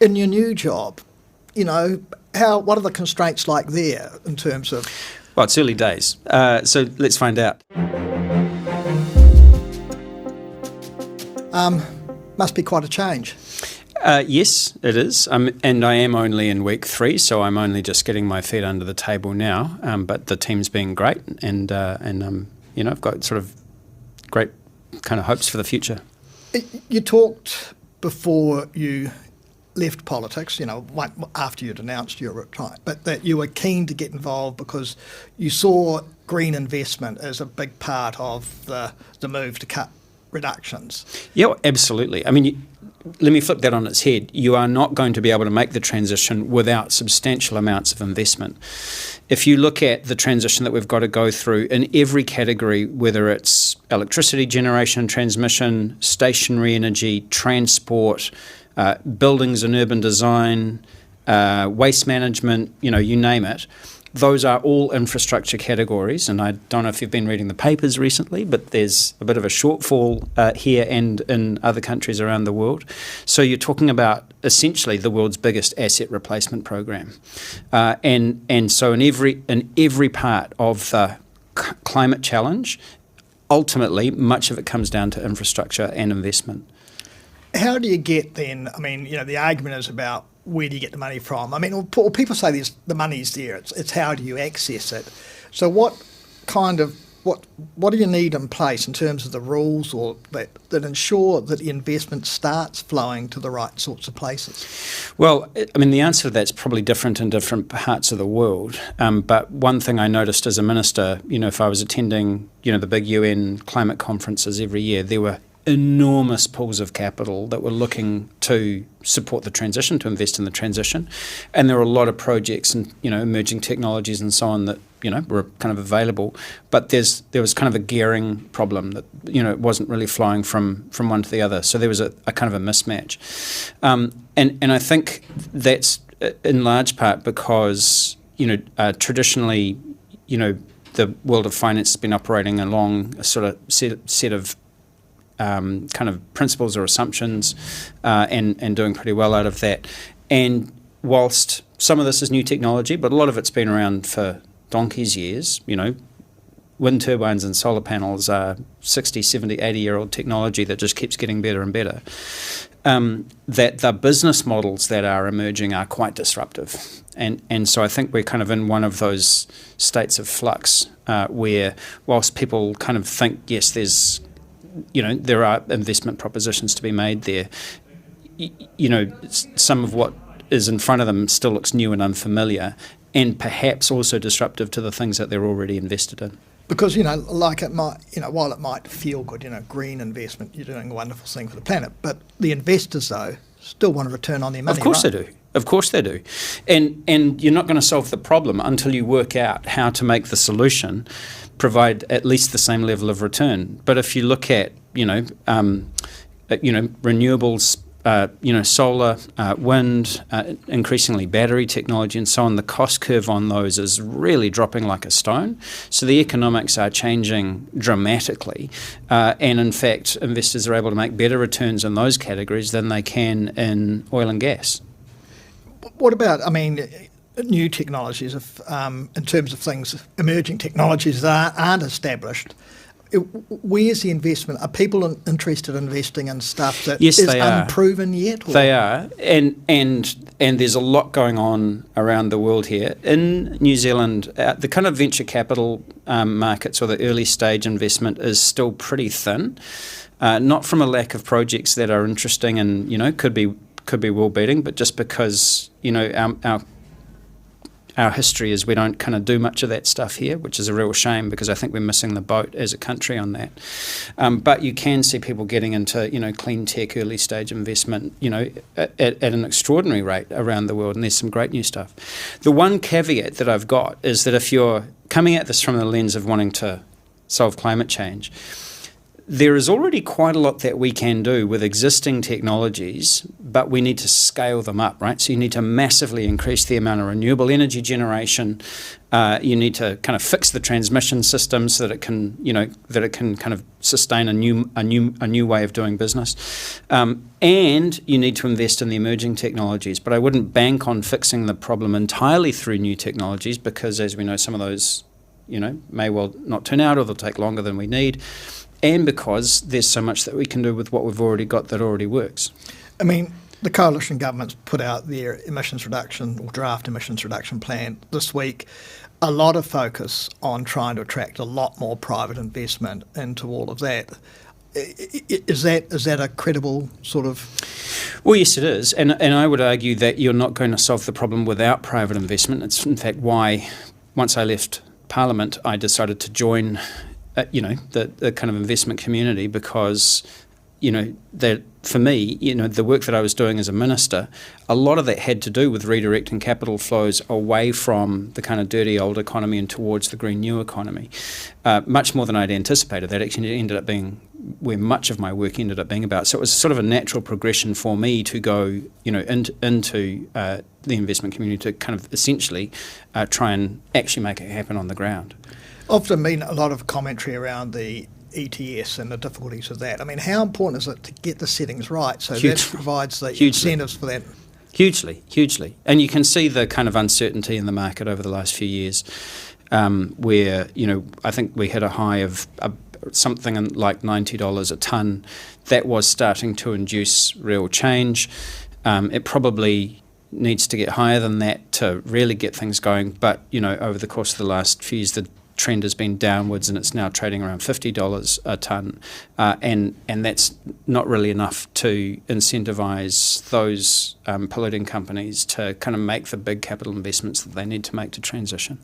in your new job, what are the constraints like there in terms of? Well, it's early days, so let's find out. Must be quite a change. Yes, it is, and I am only in week 3, so I'm only just getting my feet under the table now. But the team's been great, and I've got sort of great kind of hopes for the future. You talked before you left politics, after you'd announced your retirement, but that you were keen to get involved because you saw green investment as a big part of the move to cut reductions. Yeah, absolutely. I mean, let me flip that on its head. You are not going to be able to make the transition without substantial amounts of investment. If you look at the transition that we've got to go through in every category, whether it's electricity generation and transmission, stationary energy, transport, buildings and urban design, waste management, you name it, those are all infrastructure categories, and I don't know if you've been reading the papers recently, but there's a bit of a shortfall here and in other countries around the world. So you're talking about essentially the world's biggest asset replacement program, and so in every part of the climate challenge, ultimately much of it comes down to infrastructure and investment. How do you get then? I mean, the argument is about where do you get the money from? I mean, or people say the money's there. It's how do you access it? So what do you need in place in terms of the rules or that ensure that the investment starts flowing to the right sorts of places? Well, I mean, the answer to that's probably different in different parts of the world. But one thing I noticed as a minister, if I was attending, the big UN climate conferences every year, there were enormous pools of capital that were looking to support the transition, to invest in the transition. And there were a lot of projects and, emerging technologies and so on that, were kind of available. But there was kind of a gearing problem that, it wasn't really flowing from one to the other. So there was a kind of a mismatch. And I think that's in large part because, traditionally, the world of finance has been operating along a sort of set of kind of principles or assumptions and doing pretty well out of that. And whilst some of this is new technology, but a lot of it's been around for donkey's years, wind turbines and solar panels are 60, 70, 80-year-old technology that just keeps getting better and better, that the business models that are emerging are quite disruptive. And so I think we're kind of in one of those states of flux where whilst people kind of think, yes, there are investment propositions to be made there, some of what is in front of them still looks new and unfamiliar and perhaps also disruptive to the things that they're already invested in. Because, like it might, while it might feel good, green investment, you're doing a wonderful thing for the planet, but the investors, though, still want a return on their money, Of course right? they do. Of course they do. And you're not going to solve the problem until you work out how to make the solution provide at least the same level of return. But if you look at, renewables, solar, wind, increasingly battery technology and so on, the cost curve on those is really dropping like a stone. So the economics are changing dramatically. And in fact, investors are able to make better returns in those categories than they can in oil and gas. What about, new technologies, in terms of things, emerging technologies that aren't established? Where's the investment? Are people interested in investing in stuff that is unproven yet? Or? They are, and there's a lot going on around the world here. In New Zealand, the kind of venture capital markets or the early stage investment is still pretty thin, not from a lack of projects that are interesting and could be world beating, but just because our history is we don't kind of do much of that stuff here, which is a real shame because I think we're missing the boat as a country on that. But you can see people getting into, clean tech, early stage investment, at an extraordinary rate around the world, and there's some great new stuff. The one caveat that I've got is that if you're coming at this from the lens of wanting to solve climate change, there is already quite a lot that we can do with existing technologies, but we need to scale them up, right? So you need to massively increase the amount of renewable energy generation. You need to kind of fix the transmission system so that it can, kind of sustain a new way of doing business. And you need to invest in the emerging technologies. But I wouldn't bank on fixing the problem entirely through new technologies because, as we know, some of those, may well not turn out or they'll take longer than we need. And because there's so much that we can do with what we've already got that already works. I mean, the coalition government's put out their emissions reduction or draft emissions reduction plan this week. A lot of focus on trying to attract a lot more private investment into all of that. Is that a credible sort of? Well, yes, it is. And I would argue that you're not going to solve the problem without private investment. It's in fact why, once I left Parliament, I decided to join the kind of investment community because, that for me, the work that I was doing as a minister, a lot of that had to do with redirecting capital flows away from the kind of dirty old economy and towards the green new economy, much more than I'd anticipated. That actually ended up being where much of my work ended up being about. So it was sort of a natural progression for me to go, into the investment community to kind of essentially try and actually make it happen on the ground. Often been a lot of commentary around the ETS and the difficulties of that. I mean, how important is it to get the settings right so that provides the incentives for that? Hugely. And you can see the kind of uncertainty in the market over the last few years where, I think we hit a high of something like $90 a tonne. That was starting to induce real change. It probably needs to get higher than that to really get things going. But, over the course of the last few years, the trend has been downwards and it's now trading around $50 a tonne. And that's not really enough to incentivise those polluting companies to kind of make the big capital investments that they need to make to transition.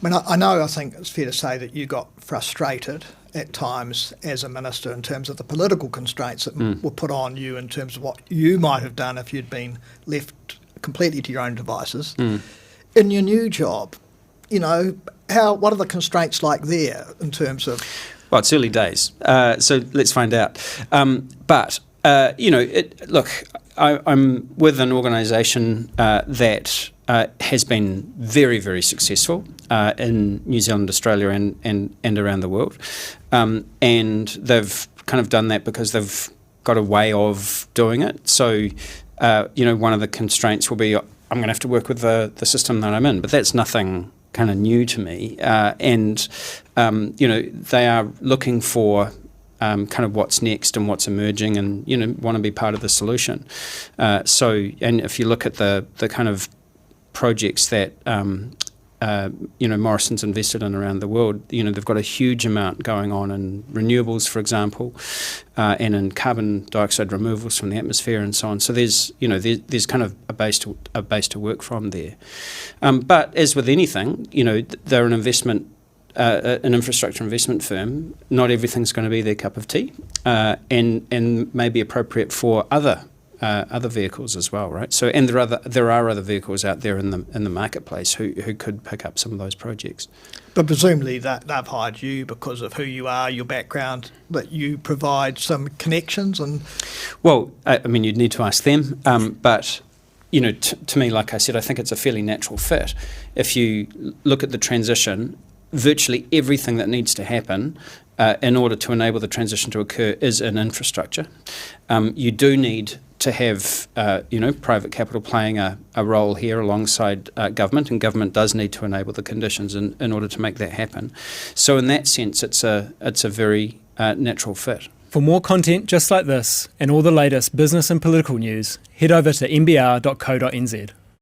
I mean, I think it's fair to say that you got frustrated at times as a minister in terms of the political constraints that were put on you in terms of what you might have done if you'd been left completely to your own devices. In your new job, what are the constraints like there in terms of? Well, it's early days, so let's find out. I'm with an organisation that has been very, very successful in New Zealand, Australia and around the world. And they've kind of done that because they've got a way of doing it. So, one of the constraints will be I'm going to have to work with the system that I'm in, but that's nothing kind of new to me. They are looking for kind of what's next and what's emerging and, want to be part of the solution. And if you look at the kind of projects that, Morrison's invested in around the world, they've got a huge amount going on in renewables, for example, and in carbon dioxide removals from the atmosphere and so on. So there's kind of a base to work from there. But as with anything, they're an infrastructure investment firm. Not everything's going to be their cup of tea, and may be appropriate for other vehicles as well, right? So, and there are other vehicles out there in the marketplace who could pick up some of those projects. But presumably that they've hired you because of who you are, your background, that you provide some connections and. Well, you'd need to ask them, but. To me, like I said, I think it's a fairly natural fit. If you look at the transition, virtually everything that needs to happen in order to enable the transition to occur is in infrastructure. You do need to have private capital playing a role here alongside government, and government does need to enable the conditions in order to make that happen. So in that sense, it's a very natural fit. For more content just like this and all the latest business and political news, head over to mbr.co.nz.